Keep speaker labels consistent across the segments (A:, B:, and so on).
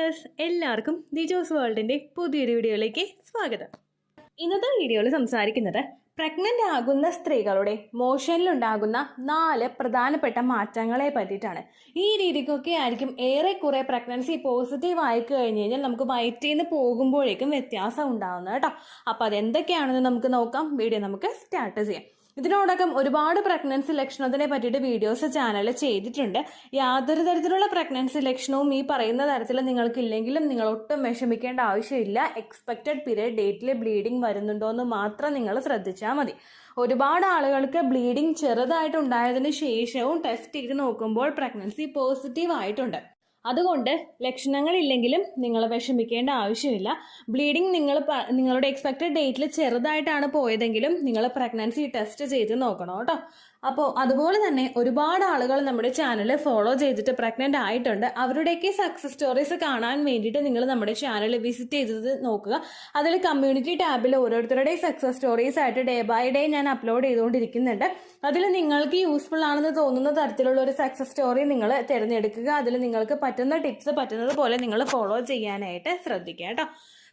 A: Dears, എല്ലാവർക്കും ദിജോസ് വേൾഡിൻ്റെ പുതിയൊരു വീഡിയോയിലേക്ക് സ്വാഗതം. ഇന്നത്തെ വീഡിയോയിൽ സംസാരിക്കുന്നത് പ്രഗ്നൻ്റ് ആകുന്ന സ്ത്രീകളുടെ മോഷനിലുണ്ടാകുന്ന 4 പ്രധാനപ്പെട്ട മാറ്റങ്ങളെ പറ്റിയിട്ടാണ്. ഈ രീതിക്കൊക്കെ ആയിരിക്കും ഏറെക്കുറെ പ്രഗ്നൻസി പോസിറ്റീവ് ആയി കഴിഞ്ഞ് കഴിഞ്ഞാൽ നമുക്ക് വയറ്റിൽ നിന്ന് പോകുമ്പോഴേക്കും വ്യത്യാസം ഉണ്ടാകുന്നത് കേട്ടോ. അപ്പോൾ അതെന്തൊക്കെയാണെന്ന് നമുക്ക് നോക്കാം. വീഡിയോ നമുക്ക് സ്റ്റാർട്ട് ചെയ്യാം. ഇതിനോടകം ഒരുപാട് പ്രഗ്നൻസി ലക്ഷണത്തിനെ പറ്റിയിട്ട് വീഡിയോസ് ചാനൽ ചെയ്തിട്ടുണ്ട്. യാതൊരു തരത്തിലുള്ള പ്രഗ്നൻസി ലക്ഷണവും ഈ പറയുന്ന തരത്തിൽ നിങ്ങൾക്കില്ലെങ്കിലും നിങ്ങൾ ഒട്ടും വിഷമിക്കേണ്ട ആവശ്യമില്ല. എക്സ്പെക്റ്റഡ് പീരിയഡ് ഡേറ്റിൽ ബ്ലീഡിങ് വരുന്നുണ്ടോ എന്ന് മാത്രം നിങ്ങൾ ശ്രദ്ധിച്ചാൽ മതി. ഒരുപാട് ആളുകൾക്ക് ബ്ലീഡിങ് ചെറുതായിട്ടുണ്ടായതിനു ശേഷവും ടെസ്റ്റ് ചെയ്ത് നോക്കുമ്പോൾ പ്രഗ്നൻസി പോസിറ്റീവ് ആയിട്ടുണ്ട്. അതുകൊണ്ട് ലക്ഷണങ്ങളില്ലെങ്കിലും നിങ്ങൾ വിഷമിക്കേണ്ട ആവശ്യമില്ല. ബ്ലീഡിങ് നിങ്ങളുടെ എക്സ്പെക്റ്റഡ് ഡേറ്റിൽ ചെറുതായിട്ടാണ് പോയതെങ്കിലും നിങ്ങൾ പ്രഗ്നൻസി ടെസ്റ്റ് ചെയ്ത് നോക്കണം കേട്ടോ. അപ്പോൾ അതുപോലെ തന്നെ ഒരുപാട് ആളുകൾ നമ്മുടെ ചാനൽ ഫോളോ ചെയ്തിട്ട് പ്രഗ്നൻ്റ് ആയിട്ടുണ്ട്. അവരുടെയൊക്കെ സക്സസ് സ്റ്റോറീസ് കാണാൻ വേണ്ടിയിട്ട് നിങ്ങൾ നമ്മുടെ ചാനൽ വിസിറ്റ് ചെയ്തത് നോക്കുക. അതിൽ കമ്മ്യൂണിറ്റി ടാബിൽ ഓരോരുത്തരുടെ സക്സസ് സ്റ്റോറീസ് ആയിട്ട് ഡേ ബൈ ഡേ ഞാൻ അപ്ലോഡ് ചെയ്തുകൊണ്ടിരിക്കുന്നുണ്ട്. അതിൽ നിങ്ങൾക്ക് യൂസ്ഫുൾ ആണെന്ന് തോന്നുന്ന തരത്തിലുള്ള ഒരു സക്സസ് സ്റ്റോറി നിങ്ങൾ തിരഞ്ഞെടുക്കുക. അതിൽ നിങ്ങൾക്ക് പറ്റുന്ന ടിപ്സ് പറ്റുന്നത് പോലെ നിങ്ങൾ ഫോളോ ചെയ്യാനായിട്ട് ശ്രദ്ധിക്കുക കേട്ടോ.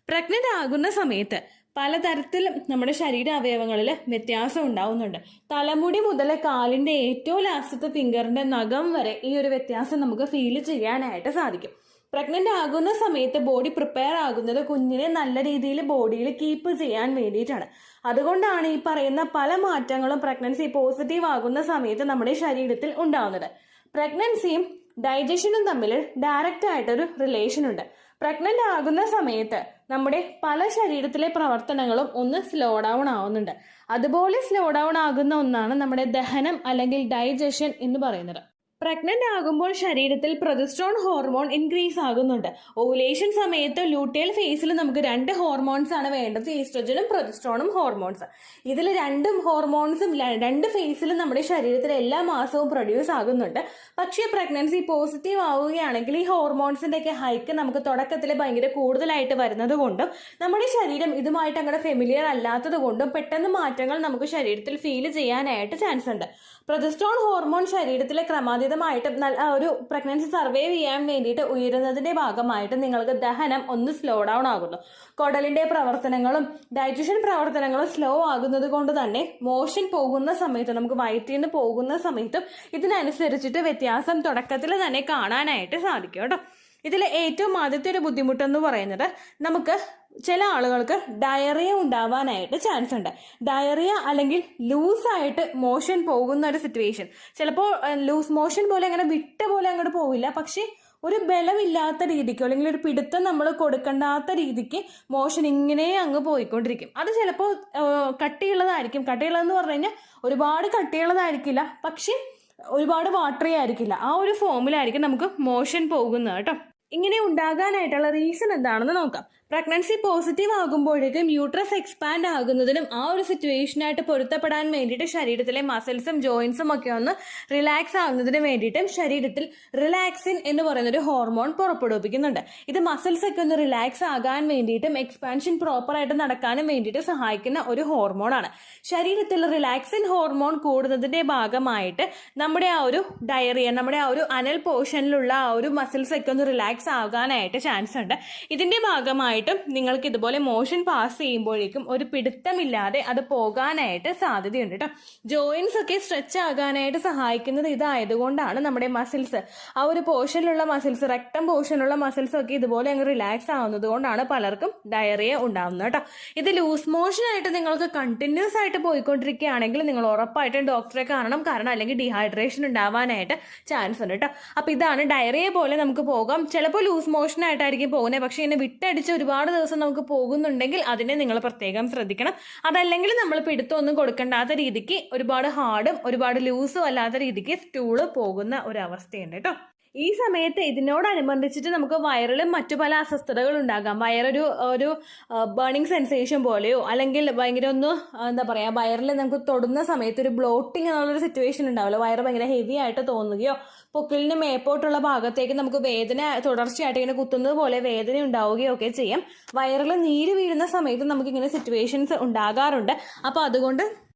A: പ്രഗ്നൻ്റ് ആകുന്ന സമയത്ത് പലതരത്തിലും നമ്മുടെ ശരീര അവയവങ്ങളിൽ വ്യത്യാസം ഉണ്ടാവുന്നുണ്ട്. തലമുടി മുതൽ കാലിൻ്റെ ഏറ്റവും ലാസ്റ്റത്തെ ഫിംഗറിൻ്റെ നഖം വരെ ഈ ഒരു വ്യത്യാസം നമുക്ക് ഫീൽ ചെയ്യാനായിട്ട് സാധിക്കും. പ്രഗ്നൻ്റ് ആകുന്ന സമയത്ത് ബോഡി പ്രിപ്പയർ ആകുന്നത് കുഞ്ഞിനെ നല്ല രീതിയിൽ ബോഡിയിൽ കീപ്പ് ചെയ്യാൻ വേണ്ടിയിട്ടാണ്. അതുകൊണ്ടാണ് ഈ പറയുന്ന പല മാറ്റങ്ങളും പ്രഗ്നൻസി പോസിറ്റീവ് ആകുന്ന സമയത്ത് നമ്മുടെ ശരീരത്തിൽ ഉണ്ടാവുന്നത്. പ്രഗ്നൻസിയും ഡൈജഷനും തമ്മിൽ ഡയറക്റ്റ് ആയിട്ടൊരു റിലേഷൻ ഉണ്ട്. പ്രഗ്നൻ്റ് ആകുന്ന സമയത്ത് നമ്മുടെ പല ശരീരത്തിലെ പ്രവർത്തനങ്ങളും ഒന്ന് സ്ലോ ഡൗൺ ആവുന്നുണ്ട്. അതുപോലെ സ്ലോ ഡൗൺ ആകുന്ന ഒന്നാണ് നമ്മുടെ ദഹനം അല്ലെങ്കിൽ ഡൈജഷൻ എന്ന് പറയുന്നത്. പ്രഗ്നൻ്റ് ആകുമ്പോൾ ശരീരത്തിൽ പ്രൊജസ്ട്രോൺ ഹോർമോൺ ഇൻക്രീസ് ആകുന്നുണ്ട്. ഓവുലേഷൻ സമയത്ത് ലൂട്ടിയൽ ഫേസിൽ നമുക്ക് 2 ഹോർമോൺസ് ആണ് വേണ്ടത്, ഈസ്ട്രജനും പ്രൊജസ്ട്രോണും ഹോർമോൺസ്. ഇതിൽ 2 ഹോർമോൺസും 2 ഫേസിലും നമ്മുടെ ശരീരത്തിൽ എല്ലാ മാസവും പ്രൊഡ്യൂസ് ആകുന്നുണ്ട്. പക്ഷേ പ്രഗ്നൻസി പോസിറ്റീവ് ആവുകയാണെങ്കിൽ ഈ ഹോർമോൺസിന്റെ ഒക്കെ ഹൈക്ക് നമുക്ക് തുടക്കത്തിൽ ഭയങ്കര കൂടുതലായിട്ട് വരുന്നത് കൊണ്ടും നമ്മുടെ ശരീരം ഇതുമായിട്ട് അങ്ങനെ ഫെമിലിയർ അല്ലാത്തത് കൊണ്ടും പെട്ടെന്ന് മാറ്റങ്ങൾ നമുക്ക് ശരീരത്തിൽ ഫീൽ ചെയ്യാനായിട്ട് ചാൻസ് ഉണ്ട്. പ്രൊജസ്ട്രോൺ ഹോർമോൺ ശരീരത്തിലെ ക്രമാതീതമായിട്ട് ഒരു പ്രഗ്നൻസി സർവൈവ് ചെയ്യാൻ വേണ്ടിയിട്ട് ഉയരുന്നതിന്റെ ഭാഗമായിട്ട് നിങ്ങൾക്ക് ദഹനം ഒന്ന് സ്ലോ ഡൗൺ ആകുന്നു. കുടലിന്റെ പ്രവർത്തനങ്ങളും ഡൈജഷൻ പ്രവർത്തനങ്ങളും സ്ലോ ആകുന്നത് കൊണ്ട് തന്നെ മോഷൻ പോകുന്ന സമയത്ത് നമുക്ക് വയറ്റിൽ നിന്ന് പോകുന്ന സമയത്തും ഇതിനനുസരിച്ചിട്ട് വ്യത്യാസം തുടക്കത്തിൽ തന്നെ കാണാനായിട്ട് സാധിക്കും കേട്ടോ. ഇതിൽ ഏറ്റവും ആദ്യത്തെ ഒരു ബുദ്ധിമുട്ടെന്ന് പറയുന്നത് നമുക്ക് ചില ആളുകൾക്ക് ഡയറിയ ഉണ്ടാവാനായിട്ട് ചാൻസ് ഉണ്ട്. ഡയറിയ അല്ലെങ്കിൽ ലൂസായിട്ട് മോഷൻ പോകുന്ന ഒരു സിറ്റുവേഷൻ. ചിലപ്പോൾ ലൂസ് മോഷൻ പോലെ അങ്ങനെ വിട്ട പോലെ അങ്ങോട്ട് പോവില്ല, പക്ഷേ ഒരു ബലമില്ലാത്ത രീതിക്കോ അല്ലെങ്കിൽ ഒരു പിടുത്തം നമ്മൾ കൊടുക്കേണ്ടാത്ത രീതിക്ക് മോഷൻ ഇങ്ങനെ അങ്ങ് പോയിക്കൊണ്ടിരിക്കും. അത് ചിലപ്പോൾ കട്ടിയുള്ളതായിരിക്കും. കട്ടിയുള്ളതെന്ന് പറഞ്ഞു കഴിഞ്ഞാൽ ഒരുപാട് കട്ടിയുള്ളതായിരിക്കില്ല, പക്ഷേ ഒരുപാട് വാട്ടറി ആയിരിക്കില്ല. ആ ഒരു ഫോമിലായിരിക്കും നമുക്ക് മോഷൻ പോകുന്നത് കേട്ടോ. ഇങ്ങനെ ഉണ്ടാകാനായിട്ടുള്ള റീസൺ എന്താണെന്ന് നോക്കാം. പ്രഗ്നൻസി പോസിറ്റീവ് ആകുമ്പോഴേക്കും യൂട്രസ് എക്സ്പാൻഡ് ആകുന്നതിനും ആ ഒരു സിറ്റുവേഷനായിട്ട് പൊരുത്തപ്പെടാൻ വേണ്ടിയിട്ട് ശരീരത്തിലെ മസിൽസും ജോയിൻസും ഒക്കെ ഒന്ന് റിലാക്സ് ആകുന്നതിന് വേണ്ടിയിട്ടും ശരീരത്തിൽ റിലാക്സിൻ എന്ന് പറയുന്നൊരു ഹോർമോൺ പുറപ്പെടുവിപ്പിക്കുന്നുണ്ട്. ഇത് മസിൽസ് ഒക്കെ ഒന്ന് റിലാക്സ് ആകാൻ വേണ്ടിയിട്ടും എക്സ്പാൻഷൻ പ്രോപ്പറായിട്ട് നടക്കാനും വേണ്ടിയിട്ട് സഹായിക്കുന്ന ഒരു ഹോർമോണാണ്. ശരീരത്തിൽ റിലാക്സിൻ ഹോർമോൺ കൂടുന്നതിന്റെ ഭാഗമായിട്ട് നമ്മുടെ ആ ഒരു ഡയറിയ, നമ്മുടെ ആ ഒരു അനൽ പോർഷനിലുള്ള ആ ഒരു മസിൽസ് ഒക്കെ ഒന്ന് റിലാക്സ് ആകാനായിട്ട് ചാൻസ് ഉണ്ട്. ഇതിന്റെ ഭാഗമായിട്ട് നിങ്ങൾക്ക് ഇതുപോലെ മോഷൻ പാസ് ചെയ്യുമ്പോഴേക്കും ഒരു പിടുത്തമില്ലാതെ അത് പോകാനായിട്ട് സാധ്യതയുണ്ട് കേട്ടോ. ജോയിൻസ് ഒക്കെ സ്ട്രെച്ച് ആകാനായിട്ട് സഹായിക്കുന്നത് ഇതായതുകൊണ്ടാണ് നമ്മുടെ മസിൽസ്, ആ ഒരു പോർഷനിലുള്ള മസിൽസ്, റെക്ടം പോർഷനിലുള്ള മസിൽസ് ഒക്കെ ഇതുപോലെ അങ്ങ് റിലാക്സ് ആവുന്നത് കൊണ്ടാണ് പലർക്കും ഡയറിയ ഉണ്ടാവുന്നത് കേട്ടോ. ഇത് ലൂസ് മോഷൻ ആയിട്ട് നിങ്ങൾക്ക് കണ്ടിന്യൂസ് ആയിട്ട് പോയിക്കൊണ്ടിരിക്കുകയാണെങ്കിൽ നിങ്ങൾ ഉറപ്പായിട്ടും ഡോക്ടറെ കാണണം. കാരണം അല്ലെങ്കിൽ ഡീഹൈഡ്രേഷൻ ഉണ്ടാവാനായിട്ട് ചാൻസ് ഉണ്ട് കേട്ടോ. അപ്പൊ ഇതാണ് ഡയറിയ പോലെ നമുക്ക് പോകാം. ചിലപ്പോൾ ലൂസ് മോഷൻ ആയിട്ടായിരിക്കും പോകുന്നത്, പക്ഷെ ഇതിനെ വിട്ടടിച്ച് ഒരുപാട് ദിവസം നമുക്ക് പോകുന്നുണ്ടെങ്കിൽ അതിനെ നിങ്ങൾ പ്രത്യേകം ശ്രദ്ധിക്കണം. അതല്ലെങ്കിൽ നമ്മൾ പിടുത്തമൊന്നും കൊടുക്കേണ്ടാത്ത രീതിക്ക് ഒരുപാട് ഹാർഡും ഒരുപാട് ലൂസും അല്ലാത്ത രീതിക്ക് സ്റ്റൂള് പോകുന്ന ഒരു അവസ്ഥയുണ്ട് കേട്ടോ. ഈ സമയത്ത് ഇതിനോടനുബന്ധിച്ചിട്ട് നമുക്ക് വയറിലും മറ്റു പല അസ്വസ്ഥതകൾ ഉണ്ടാകാം. വയറൊരു ബേണിംഗ് സെൻസേഷൻ പോലെയോ അല്ലെങ്കിൽ ഭയങ്കര ഒന്ന് എന്താ പറയുക, വയറിൽ നമുക്ക് തൊടുന്ന സമയത്ത് ഒരു ബ്ലോട്ടിങ് എന്നുള്ളൊരു സിറ്റുവേഷൻ ഉണ്ടാവില്ല. വയറ് ഭയങ്കര ഹെവി ആയിട്ട് തോന്നുകയോ പൊക്കിളിന് മേപ്പോട്ടുള്ള ഭാഗത്തേക്ക് നമുക്ക് വേദന തുടർച്ചയായിട്ട് ഇങ്ങനെ കുത്തുന്നത് പോലെ വേദന ഉണ്ടാവുകയോ ഒക്കെ ചെയ്യാം. വയറിൽ നീര് വീഴുന്ന സമയത്ത് നമുക്കിങ്ങനെ സിറ്റുവേഷൻസ് ഉണ്ടാകാറുണ്ട്. അപ്പോൾ അതുകൊണ്ട്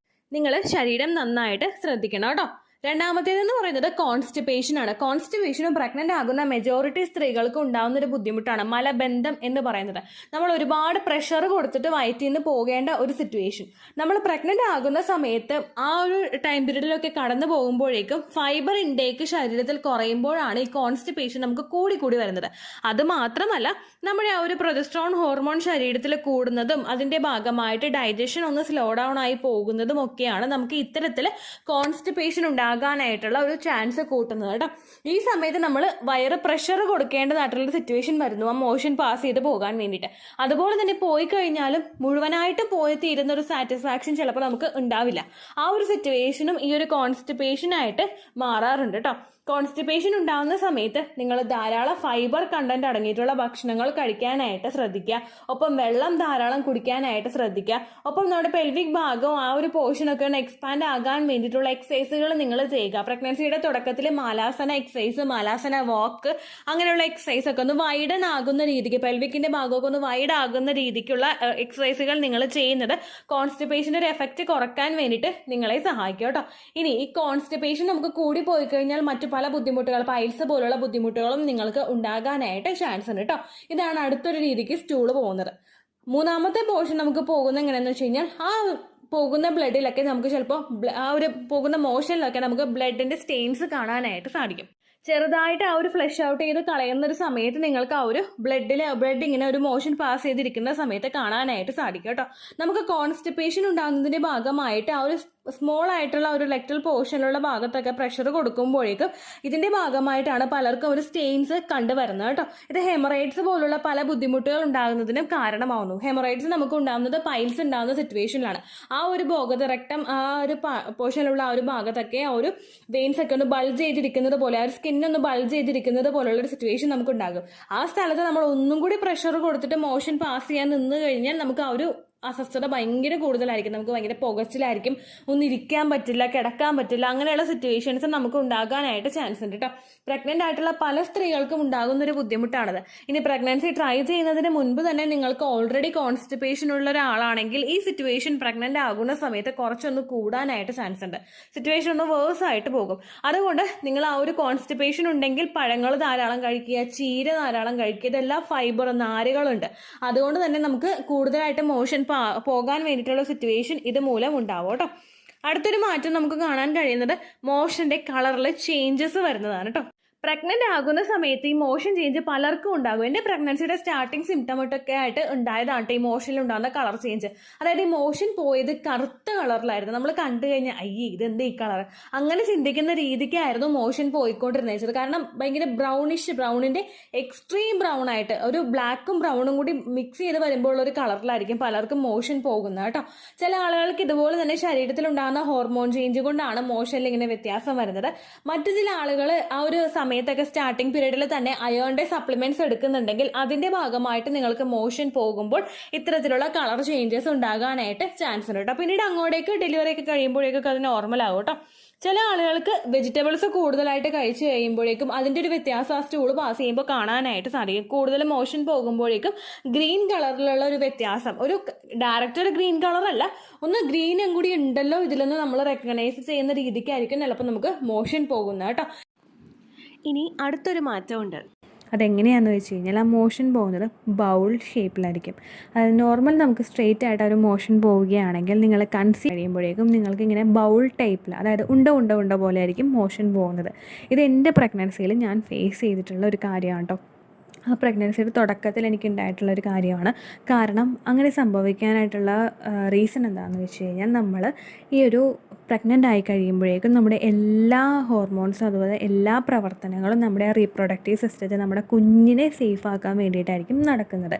A: നിങ്ങൾ ശരീരം നന്നായിട്ട് ശ്രദ്ധിക്കണം കേട്ടോ. രണ്ടാമത്തേതെന്ന് പറയുന്നത് കോൺസ്റ്റിപ്പേഷൻ ആണ്. കോൺസ്റ്റിപ്പേഷനും പ്രഗ്നന്റ് ആകുന്ന മെജോറിറ്റി സ്ത്രീകൾക്ക് ഉണ്ടാകുന്ന ഒരു ബുദ്ധിമുട്ടാണ് മലബന്ധം എന്ന് പറയുന്നത്. നമ്മൾ ഒരുപാട് പ്രഷർ കൊടുത്തിട്ട് വയറ്റിൽ നിന്ന് പോകേണ്ട ഒരു സിറ്റുവേഷൻ. നമ്മൾ പ്രഗ്നന്റ് ആകുന്ന സമയത്ത് ആ ഒരു ടൈം പീരീഡിലൊക്കെ കടന്നു പോകുമ്പോഴേക്കും ഫൈബർ ഇൻടേക്ക് ശരീരത്തിൽ കുറയുമ്പോഴാണ് ഈ കോൺസ്റ്റിപ്പേഷൻ നമുക്ക് കൂടി വരുന്നത്. അത് മാത്രമല്ല നമ്മുടെ ആ ഒരു പ്രൊജസ്ട്രോൺ ഹോർമോൺ ശരീരത്തിൽ കൂടുന്നതും അതിന്റെ ഭാഗമായിട്ട് ഡൈജഷൻ ഒന്ന് സ്ലോ ഡൗൺ ആയി പോകുന്നതും ഒക്കെയാണ് നമുക്ക് ഇത്തരത്തിൽ കോൺസ്റ്റിപ്പേഷൻ ഉണ്ടാകാനായിട്ടുള്ള ഒരു ചാൻസ് കൂട്ടുന്നത് കേട്ടോ. ഈ സമയത്ത് നമ്മൾ വയറ് പ്രഷർ കൊടുക്കേണ്ടതായിട്ടുള്ള സിറ്റുവേഷൻ വരുന്നു ആ മോഷൻ പാസ് ചെയ്ത് പോകാൻ വേണ്ടിയിട്ട്. അതുപോലെ തന്നെ പോയി കഴിഞ്ഞാലും മുഴുവനായിട്ട് പോയി തീരുന്ന ഒരു സാറ്റിസ്ഫാക്ഷൻ ചിലപ്പോൾ നമുക്ക് ഉണ്ടാവില്ല. ആ ഒരു സിറ്റുവേഷനും ഈ ഒരു കോൺസ്റ്റിപ്പേഷൻ ആയിട്ട് മാറാറുണ്ട് കേട്ടോ. കോൺസ്റ്റിപ്പേഷൻ ഉണ്ടാകുന്ന സമയത്ത് നിങ്ങൾ ധാരാളം ഫൈബർ കണ്ടന്റ് അടങ്ങിയിട്ടുള്ള ഭക്ഷണങ്ങൾ കഴിക്കാനായിട്ട് ശ്രദ്ധിക്കുക. ഒപ്പം വെള്ളം ധാരാളം കുടിക്കാനായിട്ട് ശ്രദ്ധിക്കുക. ഒപ്പം നമ്മുടെ പെൽവിക് ഭാഗം ആ ഒരു പോർഷനൊക്കെ ഒന്ന് എക്സ്പാൻഡ് ആകാൻ വേണ്ടിയിട്ടുള്ള എക്സസൈസുകൾ നിങ്ങൾ ചെയ്യുക. പ്രഗ്നൻസിയുടെ തുടക്കത്തിൽ മാലാസന എക്സസൈസ്, മാലാസന വാക്ക്, അങ്ങനെയുള്ള എക്സസൈസ് ഒക്കെ ഒന്ന് വൈഡൻ ആകുന്ന രീതിക്ക്, പെൽവിക്കിന്റെ ഭാഗമൊക്കെ ഒന്ന് വൈഡ് ആകുന്ന രീതിക്കുള്ള എക്സസൈസുകൾ നിങ്ങൾ ചെയ്യുന്നത് കോൺസ്റ്റിപ്പേഷന്റെ ഒരു എഫക്റ്റ് കുറക്കാൻ വേണ്ടിയിട്ട് നിങ്ങളെ സഹായിക്കും കേട്ടോ. ഇനി ഈ കോൺസ്റ്റിപ്പേഷൻ നമുക്ക് കൂടി പോയി കഴിഞ്ഞാൽ മറ്റു പല ബുദ്ധിമുട്ടുകൾ, പൈൽസ് പോലുള്ള ബുദ്ധിമുട്ടുകളും നിങ്ങൾക്ക് ഉണ്ടാകാനായിട്ട് ചാൻസ് ഉണ്ട് കേട്ടോ. ഇതാണ് അടുത്തൊരു രീതിക്ക് സ്റ്റൂള് പോകുന്നത്. മൂന്നാമത്തെ പോർഷൻ നമുക്ക് പോകുന്നത് എങ്ങനെയാണെന്ന് വെച്ച് കഴിഞ്ഞാൽ ആ പോകുന്ന ബ്ലഡിലൊക്കെ നമുക്ക് ചിലപ്പോൾ ആ ഒരു പോകുന്ന മോഷനിലൊക്കെ നമുക്ക് ബ്ലഡിന്റെ സ്റ്റെയിൻസ് കാണാനായിട്ട് സാധിക്കും. ചെറുതായിട്ട് ആ ഒരു ഫ്ലഷ് ഔട്ട് ചെയ്ത് കളയുന്ന ഒരു സമയത്ത് നിങ്ങൾക്ക് ആ ഒരു ബ്ലഡ് ഇങ്ങനെ ഒരു മോഷൻ പാസ് ചെയ്തിരിക്കുന്ന സമയത്ത് കാണാനായിട്ട് സാധിക്കും കേട്ടോ. നമുക്ക് കോൺസ്റ്റിപ്പേഷൻ ഉണ്ടാകുന്നതിന്റെ ഭാഗമായിട്ട് ആ ഒരു സ്മോൾ ആയിട്ടുള്ള ഒരു ലെക്ടൽ പോർഷനിലുള്ള ഭാഗത്തൊക്കെ പ്രഷർ കൊടുക്കുമ്പോഴേക്കും ഇതിന്റെ ഭാഗമായിട്ടാണ് പലർക്കും ഒരു സ്റ്റെയിൻസ് കണ്ടുവരുന്നത് കേട്ടോ. ഇത് ഹെമറൈഡ്സ് പോലുള്ള പല ബുദ്ധിമുട്ടുകൾ ഉണ്ടാകുന്നതിനും കാരണമാവുന്നു. ഹെമറൈഡ്സ് നമുക്ക് ഉണ്ടാകുന്നത് പൈൽസ് ഉണ്ടാകുന്ന സിറ്റുവേഷനിലാണ്. ആ ഒരു ഭാഗത്ത് റെക്ടം ആ ഒരു പോർഷനിലുള്ള ആ ഒരു ഭാഗത്തൊക്കെ ആ ഒരു വെയിൻസ് ഒക്കെ ഒന്ന് ബൾജ് ചെയ്തിരിക്കുന്നത് പോലെ, ആ ഒരു സ്കിന്നൊന്ന് ബൾജ് ചെയ്തിരിക്കുന്നത് പോലുള്ള ഒരു സിറ്റുവേഷൻ നമുക്ക് ഉണ്ടാകും. ആ സ്ഥലത്ത് നമ്മൾ ഒന്നും കൂടി പ്രഷർ കൊടുത്തിട്ട് മോഷൻ പാസ് ചെയ്യാൻ നിന്ന് കഴിഞ്ഞാൽ നമുക്ക് ആ ഒരു അസ്വസ്ഥത ഭയങ്കര കൂടുതലായിരിക്കും. നമുക്ക് ഭയങ്കര പുകച്ചിലായിരിക്കും, ഒന്നും ഇരിക്കാൻ പറ്റില്ല, കിടക്കാൻ പറ്റില്ല, അങ്ങനെയുള്ള സിറ്റുവേഷൻസ് നമുക്ക് ഉണ്ടാകാനായിട്ട് ചാൻസ് ഉണ്ട് കേട്ടോ. പ്രഗ്നന്റ് ആയിട്ടുള്ള പല സ്ത്രീകൾക്കും ഉണ്ടാകുന്ന ഒരു ബുദ്ധിമുട്ടാണത്. ഇനി പ്രഗ്നൻസി ട്രൈ ചെയ്യുന്നതിന് മുൻപ് തന്നെ നിങ്ങൾക്ക് ഓൾറെഡി കോൺസ്റ്റിപ്പേഷൻ ഉള്ള ഒരാളാണെങ്കിൽ ഈ സിറ്റുവേഷൻ പ്രഗ്നന്റ് ആകുന്ന സമയത്ത് കുറച്ചൊന്ന് കൂടാനായിട്ട് ചാൻസ് ഉണ്ട്. സിറ്റുവേഷൻ ഒന്ന് വേഴ്സ് ആയിട്ട് പോകും. അതുകൊണ്ട് നിങ്ങൾ ആ ഒരു കോൺസ്റ്റിപ്പേഷൻ ഉണ്ടെങ്കിൽ പഴങ്ങൾ ധാരാളം കഴിക്കുക, ചീര ധാരാളം കഴിക്കുക, ഇതെല്ലാം ഫൈബർ നാരുകളുണ്ട്. അതുകൊണ്ട് തന്നെ നമുക്ക് കൂടുതലായിട്ട് മോഷൻ പോകാൻ വേണ്ടിയിട്ടുള്ള സിറ്റുവേഷൻ ഇത് മൂലം ഉണ്ടാവും കേട്ടോ. അടുത്തൊരു മാറ്റം നമുക്ക് കാണാൻ കഴിയുന്നത് മോഷന്റെ കളറിൽ ചേഞ്ചസ് വരുന്നതാണ് കേട്ടോ. പ്രഗ്നന്റ് ആകുന്ന സമയത്ത് ഈ മോഷൻ ചേഞ്ച് പലർക്കും ഉണ്ടാകും. എൻ്റെ പ്രഗ്നൻസിയുടെ സ്റ്റാർട്ടിങ് സിംറ്റമൊക്കെ ആയിട്ട് ഉണ്ടായതാണ് ഈ മോഷനിൽ ഉണ്ടാകുന്ന കളർ ചേഞ്ച്. അതായത് ഈ മോഷൻ പോയത് കറുത്ത കളറിലായിരുന്നു. നമ്മൾ കണ്ടു കഴിഞ്ഞാൽ അയ്യേ ഇതെന്ത് ഈ കളർ, അങ്ങനെ ചിന്തിക്കുന്ന രീതിക്കായിരുന്നു മോഷൻ പോയിക്കൊണ്ടിരുന്നത്. കാരണം ഭയങ്കര ബ്രൗണിന്റെ എക്സ്ട്രീം ബ്രൗൺ ആയിട്ട് ഒരു ബ്ലാക്കും ബ്രൗണും കൂടി മിക്സ് ചെയ്ത് വരുമ്പോൾ ഒരു കളറിലായിരിക്കും പലർക്കും മോഷൻ പോകുന്നത് കേട്ടോ. ചില ആളുകൾക്ക് ഇതുപോലെ തന്നെ ശരീരത്തിൽ ഉണ്ടാകുന്ന ഹോർമോൺ ചേഞ്ച് കൊണ്ടാണ് മോഷനിൽ ഇങ്ങനെ വ്യത്യാസം വരുന്നത്. മറ്റു ചില ആളുകൾ ആ ഒരു സമയത്തൊക്കെ സ്റ്റാർട്ടിംഗ് പീരീഡിൽ തന്നെ അയേണിന്റെ സപ്ലിമെന്റ്സ് എടുക്കുന്നുണ്ടെങ്കിൽ അതിന്റെ ഭാഗമായിട്ട് നിങ്ങൾക്ക് മോഷൻ പോകുമ്പോൾ ഇത്തരത്തിലുള്ള കളർ ചേഞ്ചസ് ഉണ്ടാകാനായിട്ട് ചാൻസ് ഉണ്ട് കേട്ടോ. പിന്നീട് അങ്ങോട്ടേക്ക് ഡെലിവറി ഒക്കെ കഴിയുമ്പോഴേക്കൊക്കെ അത് നോർമൽ ആകും കേട്ടോ. ചില ആളുകൾക്ക് വെജിറ്റബിൾസ് കൂടുതലായിട്ട് കഴിച്ചു കഴിയുമ്പോഴേക്കും അതിൻ്റെ ഒരു വ്യത്യാസം ആ സ്റ്റൂൾ പാസ് ചെയ്യുമ്പോൾ കാണാനായിട്ട് സാധിക്കും. കൂടുതൽ മോഷൻ പോകുമ്പോഴേക്കും ഗ്രീൻ കളറിലുള്ള ഒരു വ്യത്യാസം, ഒരു ഡയറക്റ്റ് ഒരു ഗ്രീൻ കളറല്ല, ഒന്ന് ഗ്രീനും കൂടി ഉണ്ടല്ലോ ഇതിലൊന്ന് നമ്മൾ റെക്കഗ്നൈസ് ചെയ്യുന്ന രീതിക്കായിരിക്കും ചിലപ്പോൾ നമുക്ക് മോഷൻ പോകുന്നത് കേട്ടോ. ഇനി അടുത്തൊരു മാറ്റമുണ്ട്. അതെങ്ങനെയാണെന്ന് വെച്ച് കഴിഞ്ഞാൽ ആ മോഷൻ പോകുന്നത് ബൗൾ ഷേപ്പിലായിരിക്കും. അതായത് നോർമൽ നമുക്ക് സ്ട്രെയിറ്റ് ആയിട്ട് ഒരു മോഷൻ പോവുകയാണെങ്കിൽ നിങ്ങൾ കൺസീവ് കഴിയുമ്പോഴേക്കും നിങ്ങൾക്ക് ഇങ്ങനെ ബൗൾ ടൈപ്പിൽ, അതായത് ഉണ്ട പോലെ ആയിരിക്കും മോഷൻ പോകുന്നത്. ഇത് എൻ്റെ പ്രഗ്നൻസിയിൽ ഞാൻ ഫേസ് ചെയ്തിട്ടുള്ള ഒരു കാര്യമാണ് കേട്ടോ. ആ പ്രഗ്നൻസിയുടെ തുടക്കത്തിൽ എനിക്കുണ്ടായിട്ടുള്ള ഒരു കാര്യമാണ്. കാരണം അങ്ങനെ സംഭവിക്കാനായിട്ടുള്ള റീസൺ എന്താണെന്ന് വെച്ച് കഴിഞ്ഞാൽ നമ്മൾ ഈ ഒരു പ്രഗ്നൻ്റ് ആയി കഴിയുമ്പോഴേക്കും നമ്മുടെ എല്ലാ ഹോർമോൺസും അതുപോലെ എല്ലാ പ്രവർത്തനങ്ങളും നമ്മുടെ റീപ്രൊഡക്റ്റീവ് സിസ്റ്റത്തെ നമ്മുടെ കുഞ്ഞിനെ സേഫ് ആക്കാൻ വേണ്ടിയിട്ടായിരിക്കും നടക്കുന്നത്.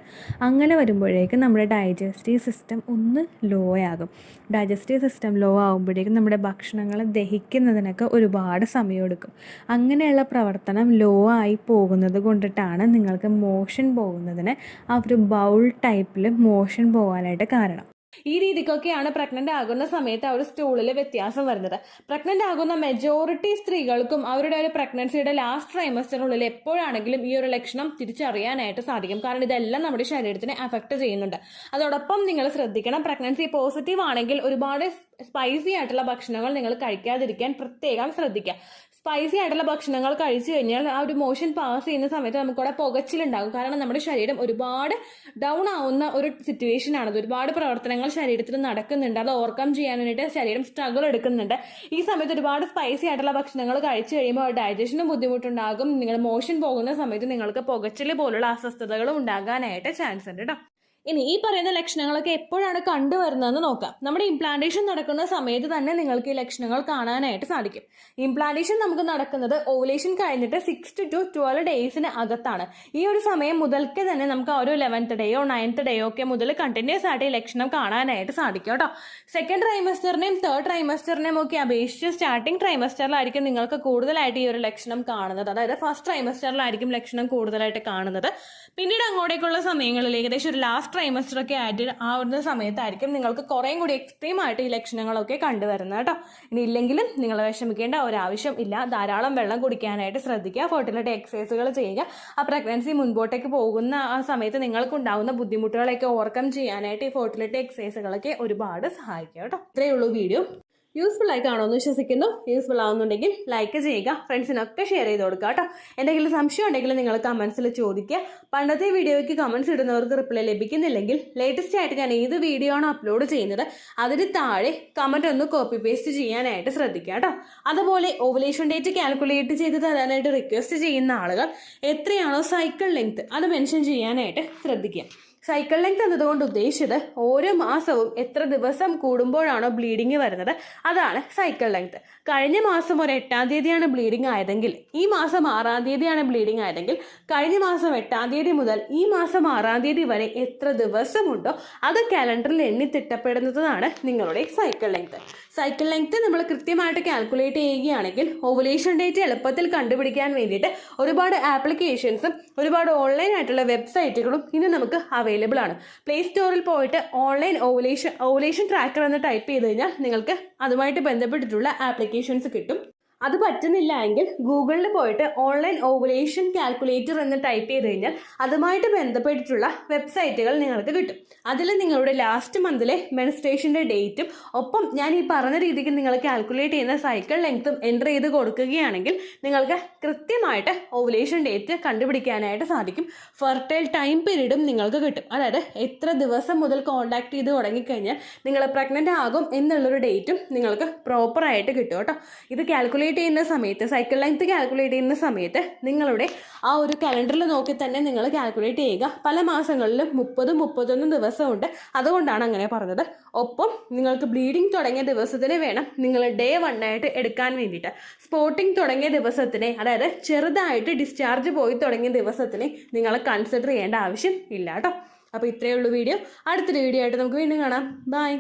A: അങ്ങനെ വരുമ്പോഴേക്കും നമ്മുടെ ഡൈജസ്റ്റീവ് സിസ്റ്റം ഒന്ന് ലോ ആകും. ഡൈജസ്റ്റീവ് സിസ്റ്റം ലോ ആകുമ്പോഴേക്കും നമ്മുടെ ഭക്ഷണങ്ങൾ ദഹിക്കുന്നതിനൊക്കെ ഒരുപാട് സമയമെടുക്കും. അങ്ങനെയുള്ള പ്രവർത്തനം ലോ ആയി പോകുന്നത് കൊണ്ടിട്ടാണ് നിങ്ങൾക്ക് മോഷൻ പോകുന്നതിന് ആ ഒരു ബൗൾ ടൈപ്പിൽ മോഷൻ പോകാനായിട്ട് കാരണം. ഈ രീതിക്കൊക്കെയാണ് പ്രഗ്നന്റ് ആകുന്ന സമയത്ത് ആ ഒരു സ്റ്റൂളിൽ വ്യത്യാസം വരുന്നത്. പ്രഗ്നന്റ് ആകുന്ന മെജോറിറ്റി സ്ത്രീകൾക്കും അവരുടെ ഒരു പ്രഗ്നൻസിയുടെ ലാസ്റ്റ് ട്രൈമസ്റ്ററിനുള്ളിൽ എപ്പോഴാണെങ്കിലും ഈ ഒരു ലക്ഷണം തിരിച്ചറിയാനായിട്ട് സാധിക്കും. കാരണം ഇതെല്ലാം നമ്മുടെ ശരീരത്തിനെ അഫക്ട് ചെയ്യുന്നുണ്ട്. അതോടൊപ്പം നിങ്ങൾ ശ്രദ്ധിക്കണം, പ്രഗ്നൻസി പോസിറ്റീവ് ആണെങ്കിൽ ഒരുപാട് സ്പൈസി ആയിട്ടുള്ള ഭക്ഷണങ്ങൾ നിങ്ങൾ കഴിക്കാതിരിക്കാൻ പ്രത്യേകം ശ്രദ്ധിക്കുക. സ്പൈസി ആയിട്ടുള്ള ഭക്ഷണങ്ങൾ കഴിച്ചു കഴിഞ്ഞാൽ ആ ഒരു മോഷൻ പാസ് ചെയ്യുന്ന സമയത്ത് നമുക്കവിടെ പുകച്ചിലുണ്ടാകും. കാരണം നമ്മുടെ ശരീരം ഒരുപാട് ഡൗൺ ആവുന്ന ഒരു സിറ്റുവേഷൻ ആണത്. ഒരുപാട് പ്രവർത്തനങ്ങൾ ശരീരത്തിൽ നടക്കുന്നുണ്ട്. അത് ഓവർകം ചെയ്യാൻ വേണ്ടിയിട്ട് ശരീരം സ്ട്രഗിൾ എടുക്കുന്നുണ്ട്. ഈ സമയത്ത് ഒരുപാട് സ്പൈസി ആയിട്ടുള്ള ഭക്ഷണങ്ങൾ കഴിച്ചു കഴിയുമ്പോൾ ഡൈജഷനും ബുദ്ധിമുട്ടുണ്ടാകും. നിങ്ങൾ മോഷൻ പോകുന്ന സമയത്ത് നിങ്ങൾക്ക് പുകച്ചിൽ പോലുള്ള അസ്വസ്ഥതകളും ഉണ്ടാകാനായിട്ട് ചാൻസ് ഉണ്ട് കേട്ടോ. ഇനി ഈ പറയുന്ന ലക്ഷണങ്ങളൊക്കെ എപ്പോഴാണ് കണ്ടുവരുന്നതെന്ന് നോക്കാം. നമ്മുടെ ഇംപ്ലാന്റേഷൻ നടക്കുന്ന സമയത്ത് തന്നെ നിങ്ങൾക്ക് ഈ ലക്ഷണങ്ങൾ കാണാനായിട്ട് സാധിക്കും. ഇംപ്ലാന്റേഷൻ നമുക്ക് നടക്കുന്നത് ഓവുലേഷൻ കഴിഞ്ഞിട്ട് 6 to 12 ഡേയ്സിന് അകത്താണ്. ഈ ഒരു സമയം മുതൽക്ക് തന്നെ നമുക്ക് ആ ഒരു 11th ഡേയോ 9th ഡേയോ ഒക്കെ മുതൽ കണ്ടിന്യൂസ് ആയിട്ട് ഈ ലക്ഷണം കാണാനായിട്ട് സാധിക്കും കേട്ടോ. സെക്കൻഡ് ട്രൈമസ്റ്ററിനെയും തേർഡ് ട്രൈമസ്റ്ററിനെയും ഒക്കെ അപേക്ഷിച്ച് സ്റ്റാർട്ടിംഗ് ട്രൈമസ്റ്ററിലായിരിക്കും നിങ്ങൾക്ക് കൂടുതലായിട്ട് ഈ ഒരു ലക്ഷണം കാണുന്നത്. അതായത് ഫസ്റ്റ് ട്രൈമസ്റ്ററിലായിരിക്കും ലക്ഷണം കൂടുതലായിട്ട് കാണുന്നത്. പിന്നീട് അങ്ങോട്ടേക്കുള്ള സമയങ്ങളിൽ ഏകദേശം ഒരു ലാസ്റ്റ് ട്രൈമസ്റ്റർ ഒക്കെ ആയിട്ട് ആവുന്ന സമയത്തായിരിക്കും നിങ്ങൾക്ക് കുറേയും കൂടി എക്സ്ട്രീം ആയിട്ട് ഈ ലക്ഷണങ്ങളൊക്കെ കണ്ടുവരുന്നത് കേട്ടോ. ഇനി ഇല്ലെങ്കിലും നിങ്ങൾ വിഷമിക്കേണ്ട ഒരാവശ്യം ഇല്ല. ധാരാളം വെള്ളം കുടിക്കാനായിട്ട് ശ്രദ്ധിക്കുക. ഫെർട്ടിലിറ്റി എക്സസൈസുകൾ ചെയ്യുക. ആ പ്രഗ്നൻസി മുൻപോട്ടേക്ക് പോകുന്ന ആ സമയത്ത് നിങ്ങൾക്കുണ്ടാവുന്ന ബുദ്ധിമുട്ടുകളൊക്കെ ഓവർകം ചെയ്യാനായിട്ട് ഈ ഫെർട്ടിലിറ്റി എക്സസൈസുകളൊക്കെ ഒരുപാട് സഹായിക്കുക കേട്ടോ. ഇത്രയേ ഉള്ളൂ വീഡിയോ. യൂസ്ഫുൾ ആയി കാണുമെന്ന് വിശ്വസിക്കുന്നു. യൂസ്ഫുൾ ആവുന്നുണ്ടെങ്കിൽ ലൈക്ക് ചെയ്യുക, ഫ്രണ്ട്സിനൊക്കെ ഷെയർ ചെയ്ത് കൊടുക്കുക കേട്ടോ. എന്തെങ്കിലും സംശയം ഉണ്ടെങ്കിൽ നിങ്ങൾ കമൻസിൽ ചോദിക്കുക. പണ്ടത്തെ വീഡിയോയ്ക്ക് കമൻസ് ഇടുന്നവർക്ക് റിപ്ലൈ ലഭിക്കുന്നില്ലെങ്കിൽ ലേറ്റസ്റ്റ് ആയിട്ട് ഞാൻ ഏത് വീഡിയോ ആണോ അപ്ലോഡ് ചെയ്യുന്നത് അതിന് താഴെ കമൻറ്റ് ഒന്ന് കോപ്പി പേസ്റ്റ് ചെയ്യാനായിട്ട് ശ്രദ്ധിക്കുക കേട്ടോ. അതുപോലെ ഓവുലേഷൻ ഡേറ്റ് കാൽക്കുലേറ്റ് ചെയ്ത് തരാനായിട്ട് റിക്വസ്റ്റ് ചെയ്യുന്ന ആളുകൾ എത്രയാണോ സൈക്കിൾ ലെങ്ത് അത് മെൻഷൻ ചെയ്യാനായിട്ട് ശ്രദ്ധിക്കുക. സൈക്കിൾ ലെങ്ത് എന്നതുകൊണ്ട് ഉദ്ദേശിച്ചത് ഓരോ മാസവും എത്ര ദിവസം കൂടുമ്പോഴാണോ ബ്ലീഡിങ് വരുന്നത് അതാണ് സൈക്കിൾ ലെങ്ത്. കഴിഞ്ഞ മാസം ഒരു 8-ാം തീയതിയാണ് ബ്ലീഡിങ് ആയതെങ്കിൽ ഈ മാസം 6-ാം തീയതിയാണ് ബ്ലീഡിങ് ആയതെങ്കിൽ കഴിഞ്ഞ മാസം 8-ാം തീയതി മുതൽ ഈ മാസം 6-ാം തീയതി വരെ എത്ര ദിവസമുണ്ടോ അത് കാലണ്ടറിൽ എണ്ണി തിട്ടപ്പെടുന്നതാണ് നിങ്ങളുടെ സൈക്കിൾ ലെങ്ത്. സൈക്കിൾ ലെങ്ത് നമ്മൾ കൃത്യമായിട്ട് കാൽക്കുലേറ്റ് ചെയ്യുകയാണെങ്കിൽ ഓവുലേഷൻ ഡേറ്റ് എളുപ്പത്തിൽ കണ്ടുപിടിക്കാൻ വേണ്ടിയിട്ട് ഒരുപാട് ആപ്ലിക്കേഷൻസും ഒരുപാട് ഓൺലൈൻ ആയിട്ടുള്ള വെബ്സൈറ്റുകളും ഇന്ന് നമുക്ക് അവൈലബിൾ ആണ്. പ്ലേ സ്റ്റോറിൽ പോയിട്ട് ഓൺലൈൻ ഓവുലേഷൻ ട്രാക്കർ എന്ന് ടൈപ്പ് ചെയ്ത് കഴിഞ്ഞാൽ നിങ്ങൾക്ക് അതുമായിട്ട് ബന്ധപ്പെട്ടിട്ടുള്ള ആപ്ലിക്കേഷൻസ് കിട്ടും. അത് പറ്റുന്നില്ല എങ്കിൽ ഗൂഗിളിൽ പോയിട്ട് ഓൺലൈൻ ഓവുലേഷൻ കാൽക്കുലേറ്റർ എന്ന് ടൈപ്പ് ചെയ്ത് കഴിഞ്ഞാൽ അതുമായിട്ട് ബന്ധപ്പെട്ടിട്ടുള്ള വെബ്സൈറ്റുകൾ നിങ്ങൾക്ക് കിട്ടും. അതിൽ നിങ്ങളുടെ ലാസ്റ്റ് മന്തിലെ മെൻസ്ട്രേഷൻ്റെ ഡേറ്റും ഒപ്പം ഞാൻ ഈ പറഞ്ഞ രീതിക്ക് നിങ്ങൾ കാൽക്കുലേറ്റ് ചെയ്യുന്ന സൈക്കിൾ ലെങ്ത്തും എൻ്റർ ചെയ്ത് കൊടുക്കുകയാണെങ്കിൽ നിങ്ങൾക്ക് കൃത്യമായിട്ട് ഓവുലേഷൻ ഡേറ്റ് കണ്ടുപിടിക്കാനായിട്ട് സാധിക്കും. ഫെർട്ടൈൽ ടൈം പീരീഡും നിങ്ങൾക്ക് കിട്ടും. അതായത് എത്ര ദിവസം മുതൽ കോൺടാക്ട് ചെയ്ത് തുടങ്ങിക്കഴിഞ്ഞാൽ നിങ്ങൾ പ്രഗ്നൻ്റ് ആകും എന്നുള്ളൊരു ഡേറ്റും നിങ്ങൾക്ക് പ്രോപ്പറായിട്ട് കിട്ടും കേട്ടോ. ഇത് കാൽക്കുലേറ്റ് ചെയ്യുന്ന സമയത്ത് സൈക്കിൾ ലെങ്ത് കാൽക്കുലേറ്റ് ചെയ്യുന്ന സമയത്ത് നിങ്ങളുടെ ആ ഒരു കലണ്ടറിൽ നോക്കി തന്നെ നിങ്ങൾ കാൽക്കുലേറ്റ് ചെയ്യുക. പല മാസങ്ങളിലും 30-31 ദിവസമുണ്ട്. അതുകൊണ്ടാണ് അങ്ങനെ പറഞ്ഞത്. ഒപ്പം നിങ്ങൾക്ക് ബ്ലീഡിങ് തുടങ്ങിയ ദിവസത്തിന് വേണം നിങ്ങൾ ഡേ 1 ആയിട്ട് എടുക്കാൻ വേണ്ടിയിട്ട്. സ്പോട്ടിങ് തുടങ്ങിയ ദിവസത്തിനെ അതായത് ചെറുതായിട്ട് ഡിസ്ചാർജ് പോയി തുടങ്ങിയ ദിവസത്തിനെ നിങ്ങൾ കൺസിഡർ ചെയ്യേണ്ട ആവശ്യം ഇല്ല കേട്ടോ. അപ്പോൾ ഇത്രയേ ഉള്ളൂ വീഡിയോ. അടുത്തൊരു വീഡിയോ ആയിട്ട് നമുക്ക് വീണ്ടും കാണാം. ബൈ.